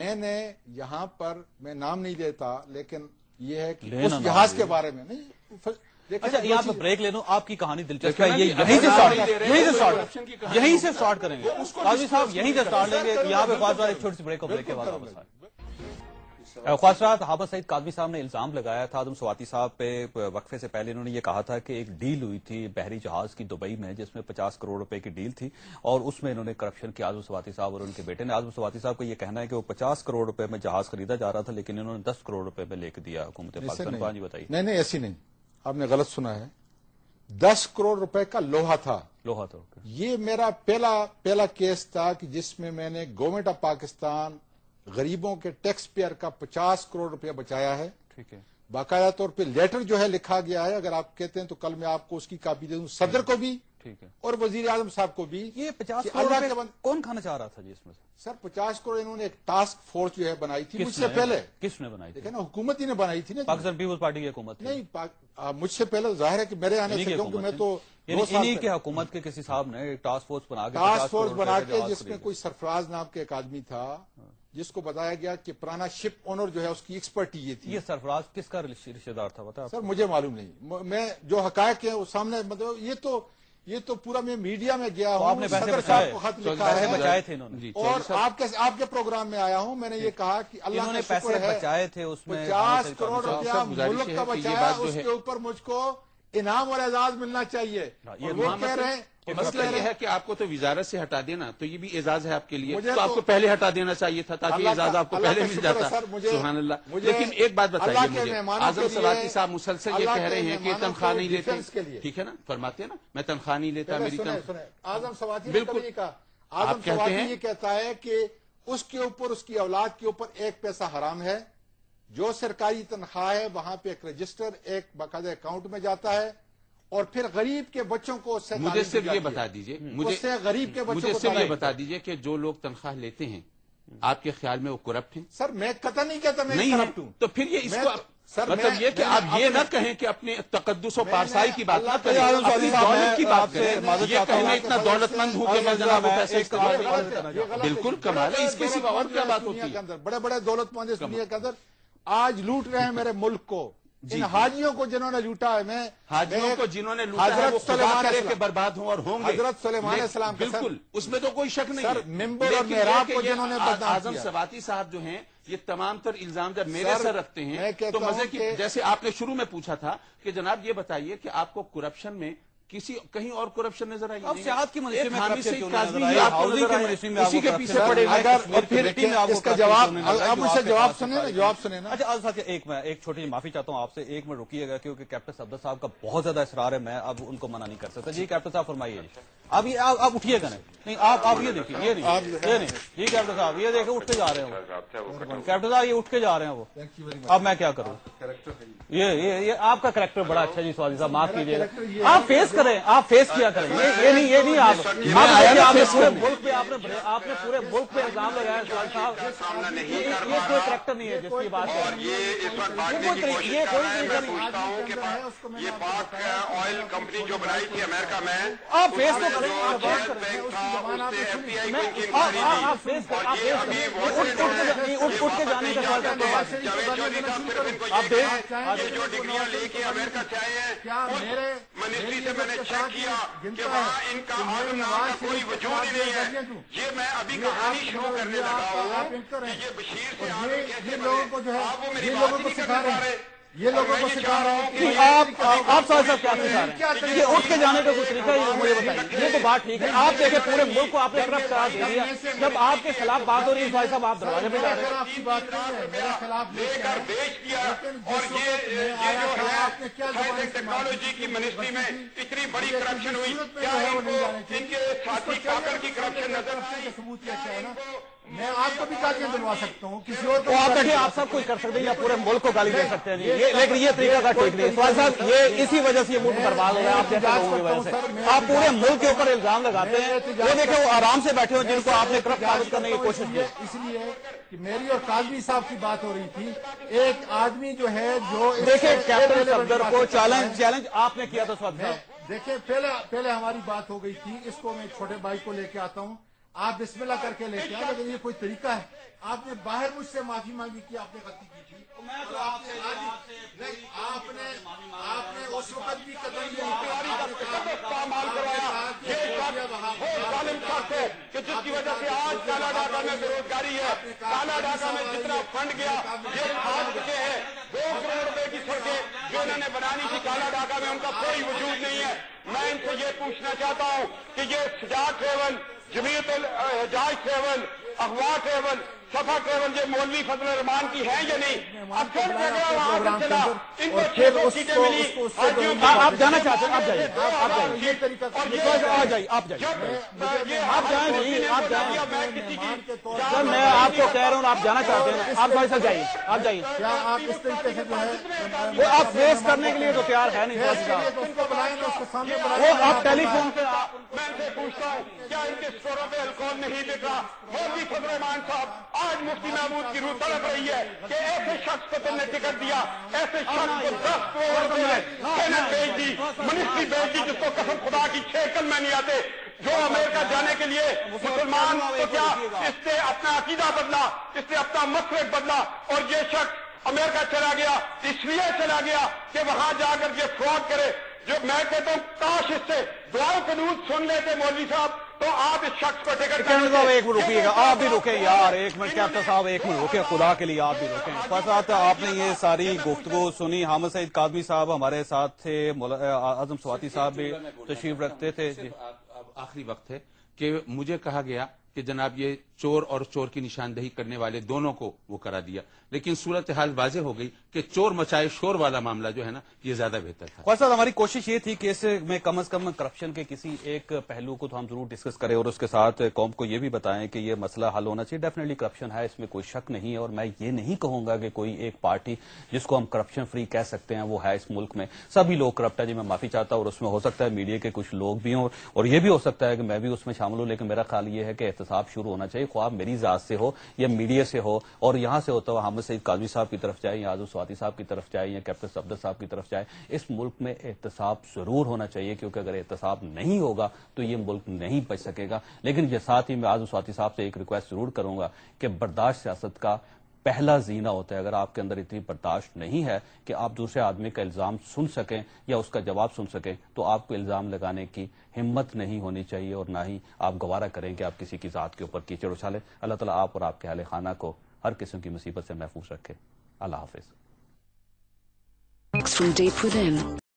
میں نے یہاں پر میں نام نہیں لیتا لیکن یہ ہے کہ اس جہاز کے بارے میں نہیں. اچھا یہاں پہ بریک لے لوں, آپ کی کہانی دلچسپ ہے, یہیں سے سٹارٹ کریں گے قاضی صاحب, یہیں سے سٹارٹ لیں گے. یہاں پہ خواص ایک چھوٹی سی بریک اور بریک کے بعد واپس آئیں. خواصرات حافظ سعید قاضی صاحب نے الزام لگایا تھا آدم سواتی صاحب پہ وقفے سے پہلے. انہوں نے یہ کہا تھا کہ ایک ڈیل ہوئی تھی بحری جہاز کی دبئی میں جس میں 50 کروڑ روپے کی ڈیل تھی اور اس میں انہوں نے کرپشن کی آدم سواتی صاحب اور ان کے بیٹے نے. آدم سواتی صاحب کو یہ کہنا ہے کہ وہ 50 کروڑ روپے میں جہاز خریدا جا رہا تھا لیکن انہوں نے 10 کروڑ روپے میں لے کے دیا حکومت پاکستان. جی بتائیے. نہیں ایسی نہیں, آپ نے غلط سنا ہے. 10 کروڑ روپے کا لوہا تھا. یہ میرا پہلا کیس تھا کہ جس میں نے گورنمنٹ آف پاکستان غریبوں کے ٹیکس پیئر کا 50 کروڑ روپیہ بچایا ہے. ٹھیک ہے. باقاعدہ طور پہ لیٹر جو ہے لکھا گیا ہے, اگر آپ کہتے ہیں تو کل میں آپ کو اس کی کاپی دے دوں, صدر کو بھی ٹھیک ہے اور وزیر اعظم صاحب کو بھی. یہ 50 کروڑ روپے کون کھانا چاہ رہا تھا جی اس میں سے؟ سر 50 کروڑ انہوں نے ایک ٹاسک فورس جو ہے بنائی تھی مجھ سے پہلے. کس نے بنائی تھی؟ نا حکومت ہی نے بنائی تھی نا, پاکستان پیپلز پارٹی کی حکومت نہیں, مجھ سے پہلے. ظاہر ہے کہ میرے آنے سے, کیونکہ میں تو انہی کی حکومت کے کسی صاحب نے ایک ٹاسک فورس بنا کے جس میں کوئی سرفراز نام کے ایک آدمی تھا جس کو بتایا گیا کہ پرانا شپ اونر جو ہے اس کی ایکسپرٹی یہ تھی. یہ سرفراز کس کا رشتہ دار تھا بتا؟ سر مجھے معلوم نہیں, میں جو حقائق ہیں وہ سامنے, مطلب یہ تو پورا میں میڈیا میں گیا ہوں. آپ نے پیسے بچائے تھے انہوں نے, اور آپ کے پروگرام میں آیا ہوں. میں نے یہ کہا کہ اللہ نے پیسے بچائے تھے اس میں 50 کروڑ روپیہ ملک کا بچایا, اس کے اوپر مجھ کو انعام اور اعزاز ملنا چاہیے. وہ کہہ رہے ہیں مسئلہ یہ ہے کہ آپ کو تو وزارت سے ہٹا دینا تو یہ بھی اعزاز ہے آپ کے لیے, تو آپ کو پہلے ہٹا دینا چاہیے تھا تاکہ اعزاز آپ کو پہلے مل جاتا. سبحان اللہ. لیکن ایک بات بتائیے مجھے, اعظم سواتی صاحب مسلسل یہ کہہ رہے ہیں کہ تنخواہ نہیں لیتے. ٹھیک ہے نا, فرماتے ہیں نا میں تنخواہ نہیں لیتا میری تنخواہ. اعظم سواتی بالکل اعظم سواتی یہ کہتا ہے کہ اس کے اوپر, اس کی اولاد کے اوپر 1 پیسہ حرام ہے. جو سرکاری تنخواہ ہے وہاں پہ ایک رجسٹر, ایک باقاعدہ اکاؤنٹ میں جاتا ہے اور پھر غریب کے بچوں کو مجھے صرف یہ بتا دیجئے, غریب کے بچوں مجھے صرف یہ بتا دیجئے کہ جو لوگ تنخواہ لیتے ہیں آپ کے خیال میں وہ کرپٹ ہیں؟ سر میں قطع نہیں کہتا میں کرپٹ ہوں. تو پھر یہ اس کو مطلب یہ کہ آپ یہ نہ کہیں کہ اپنے تقدس و پارسائی کی بات نہ کریں, اپنی دولت کی بات کریں. یہ کہنا اتنا دولت مند ہوں کہ میں جناب وہ پیسے استعمال, بالکل کمال ہے. اس کے سوا اور کیا بات ہوتی ہے؟ بڑے بڑے دولت مند اس دنیا کے اندر آج لوٹ رہے ہیں میرے ملک کو. ان حاجیوں کو جنہوں نے لوٹا ہے, میں حاجیوں کو جنہوں نے لوٹا ہے وہ خدا کرے کہ برباد ہوں اور ہوں گے. حضرت سلیمان علیہ السلام بالکل, اس میں تو کوئی شک نہیں ہے. ممبر اور محراب کو جنہوں نے اعظم سواتی صاحب جو ہیں یہ تمام تر الزام جب میرے سر رکھتے ہیں تو مزے کی, جیسے آپ نے شروع میں پوچھا تھا کہ جناب یہ بتائیے کہ آپ کو کرپشن میں کہیں اور کرپشن نظر آئی؟ اب سیاحت کی منسٹری میں اسی کے پیچھے پڑے اور پھر اس کا جواب آپ مجھ سے جواب سنیں نا. اچھا ایک چھوٹی معافی چاہتا ہوں آپ سے, 1 منٹ رکیے گا کیونکہ کیپٹن صفدر صاحب کا بہت زیادہ اصرار ہے, میں اب ان کو منع نہیں کر سکتا. جی کیپٹن صاحب فرمائیے. اب آپ اٹھیے گا نہیں, آپ یہ دیکھیے, یہ نہیں جی کیپٹن صاحب یہ دیکھیں اٹھ کے جا رہے ہیں. کیپٹن صاحب یہ اٹھ کے جا رہے ہیں وہ, اب میں کیا کروں. یہ آپ کا کریکٹر بڑا اچھا جی سواتی صاحب, معاف کیجیے گا. آپ فیس کریں, آپ فیس کیا کریں, یہ نہیں آپ پورے ملک پہ آپ نے پورے ملک پہ الزام لگایا سواتی صاحب. یہ کوئی کریکٹر نہیں ہے جس کی بات کر رہے ہیں. یہ کوئی طریقہ نہیں. یہ پاک آئل کمپنی جو بنائی تھی امریکہ میں, آپ فیس تو کریں, آپ فیس اٹھ کے جانے کا سوال یہ جو ڈگریاں لے کے امریکہ سے آئے ہیں منسٹری سے میں نے چیک کیا کہ وہاں ان کا عالم نام کا کوئی وجود ہی نہیں ہے. یہ میں ابھی کہانی شروع کرنے لگا ہوں کہ یہ بشیر سے عالم کیسے بنے, آپ وہ میری بات نہیں کرنے پا رہے. یہ لوگوں کو سکھا رہا ہوں کہ آپ صاحب کیا سکھا رہے ہیں؟ یہ اٹھ کے جانے کا کوئی طریقہ ہے مجھے بتائیے. یہ تو بات ٹھیک ہے, آپ دیکھیں پورے ملک کو آپ نے کرپٹ قرار دے دیا. جب آپ کے خلاف بات ہو رہی ہے صاحب آپ دروازے پہ جا رہے ہیں. لے کر بیچ کیا. اور یہ جو ہے ٹیکنالوجی کی منسٹری میں اتنی بڑی کرپشن ہوئی, کیا ان کے ساتھی کاکر کی کرپشن نظر آئی؟ میں آپ کو بھی گالیاں دلوا سکتا ہوں, کسی اور کو آپ دیکھیں آپ سب کچھ کر سکتے ہیں یا پورے ملک کو گالی دے سکتے ہیں, لیکن یہ طریقہ کا ٹھیک نہیں ہے. سوال صاحب یہ اسی وجہ سے یہ ملک برباد ہو رہا ہے آپ جیسے لوگوں کی وجہ سے. آپ پورے ملک کے اوپر الزام لگاتے ہیں, یہ دیکھیں وہ آرام سے بیٹھے ہو جن کو آپ نے کرپٹ ثابت کرنے کی کوشش کی. اس لیے کہ میری اور قاضی صاحب کی بات ہو رہی تھی, ایک آدمی جو ہے جو دیکھیں کیپٹن صفدر کو چیلنج آپ نے کیا تھا. دیکھیں پہلے ہماری بات ہو گئی تھی, اس کو میں چھوٹے بھائی کو لے کے آتا ہوں. آپ بسم اللہ کر کے لیتے ہیں، لیکن یہ کوئی طریقہ ہے؟ آپ نے باہر مجھ سے معافی مانگی تھی، آپ نے غلطی کی تھی، آپ نے اس وقت بھی قدم کہ جس کی وجہ سے آج کالا ڈاکہ میں بے روزگاری ہے، کالا ڈاکہ میں جتنا فنڈ گیا یہ کھا چکے ہیں 2 کروڑ روپے کی سڑکیں جو انہوں نے بنانی تھی کالا ڈاکہ میں، ان کا کوئی وجود نہیں ہے۔ میں ان سے یہ پوچھنا چاہتا ہوں کہ یہ سجاد ٹریول، جمیعت الحجاج ٹریول، اغوا ٹریول، صفا ٹریول یہ مولوی فضل الرحمان کی ہیں یا نہیں؟ اب پھر جھگڑا وہاں سے چلا، ان کو 600 سیٹیں ملی، آپ جانا چاہتے ہیں؟ آپ جائیے، آپ جائیے، سر میں آپ کو کہہ رہا ہوں آپ جانا چاہتے ہیں، آپ بھائی صاحب جائیے، آپ جائیے۔ کیا آپ اس طریقے سے جو ہے وہ آپ فیس کرنے کے لیے تو تیار ہے نہیں، وہ آپ ٹیلی فون پہ میں ان سے پوچھتا ہوں کیا ان کے اسٹوروں پہ الکوہل نہیں بک رہا؟ مولوی فضل الرحمان صاحب آج مفتی محمود کی روح تڑپ رہی ہے کہ ایسے شخص کو تم نے ٹکٹ دیا، ایسے شخص کو 10 کروڑ روپے سینٹ بھیج دی، منسٹری بھیج دی، جس کو قسم خدا کی 6 کلمے نہیں آتے، جو امریکہ جانے کے لیے مسلمان تو کیا اس نے اپنا عقیدہ بدلا، اس نے اپنا مسلک بدلا، اور یہ شخص امریکہ چلا گیا اس لیے چلا گیا کہ وہاں جا کر یہ فراڈ کرے۔ جو میں کہتا ہوں کاش اس سے دعاؤں قنوت سن لیتے مولوی صاحب تو آپ اس شخص کو ٹکٹ ایک منٹ رکیے گا، آپ بھی رکے یار، ایک منٹ کیپٹن صاحب ایک منٹ رکے، خدا کے لیے آپ بھی رکیں۔ فرسات آپ نے یہ ساری گفتگو سنی، حامد سعید کاظمی صاحب ہمارے ساتھ تھے، اعظم سواتی صاحب بھی تشریف رکھتے تھے۔ اب آخری وقت ہے کہ مجھے کہا گیا کہ جناب یہ چور اور چور کی نشاندہی کرنے والے دونوں کو وہ کرا دیا، لیکن صورتحال واضح ہو گئی کہ چور مچائے شور والا معاملہ جو ہے نا یہ زیادہ بہتر تھا۔ خواجہ صاحب ہماری کوشش یہ تھی کہ اس میں کم از کم کرپشن کے کسی ایک پہلو کو تو ہم ضرور ڈسکس کریں اور اس کے ساتھ قوم کو یہ بھی بتائیں کہ یہ مسئلہ حل ہونا چاہیے۔ ڈیفینیٹلی کرپشن ہے، اس میں کوئی شک نہیں ہے، اور میں یہ نہیں کہوں گا کہ کوئی ایک پارٹی جس کو ہم کرپشن فری کہہ سکتے ہیں وہ ہے اس ملک میں، سبھی لوگ کرپٹ ہے جی، میں معافی چاہتا ہوں، اور اس میں ہو سکتا ہے میڈیا کے کچھ لوگ بھی ہوں اور یہ بھی ہو سکتا ہے کہ میں بھی اس میں شامل ہوں، لیکن میرا خیال یہ ہے کہ احتساب شروع ہونا چاہیے، خواہ میری ذات سے ہو یا میڈیا سے ہو، اور یہاں سے ہوتا ہوا حامد سعید کاظمی صاحب کی طرف جائے یا اعظم سواتی صاحب کی طرف جائے یا کیپٹن صفدر صاحب کی طرف جائے، اس ملک میں احتساب ضرور ہونا چاہیے، کیونکہ اگر احتساب نہیں ہوگا تو یہ ملک نہیں بچ سکے گا۔ لیکن یہ ساتھ ہی میں اعظم سواتی صاحب سے ایک ریکویسٹ ضرور کروں گا کہ برداشت سیاست کا پہلا زینہ ہوتا ہے، اگر آپ کے اندر اتنی برداشت نہیں ہے کہ آپ دوسرے آدمی کا الزام سن سکیں یا اس کا جواب سن سکیں، تو آپ کو الزام لگانے کی ہمت نہیں ہونی چاہیے، اور نہ ہی آپ گوارا کریں کہ آپ کسی کی ذات کے اوپر کیچڑ اچھالیں۔ اللہ تعالیٰ آپ اور آپ کے اہل خانہ کو ہر قسم کی مصیبت سے محفوظ رکھے۔ اللہ حافظ۔ From deep within,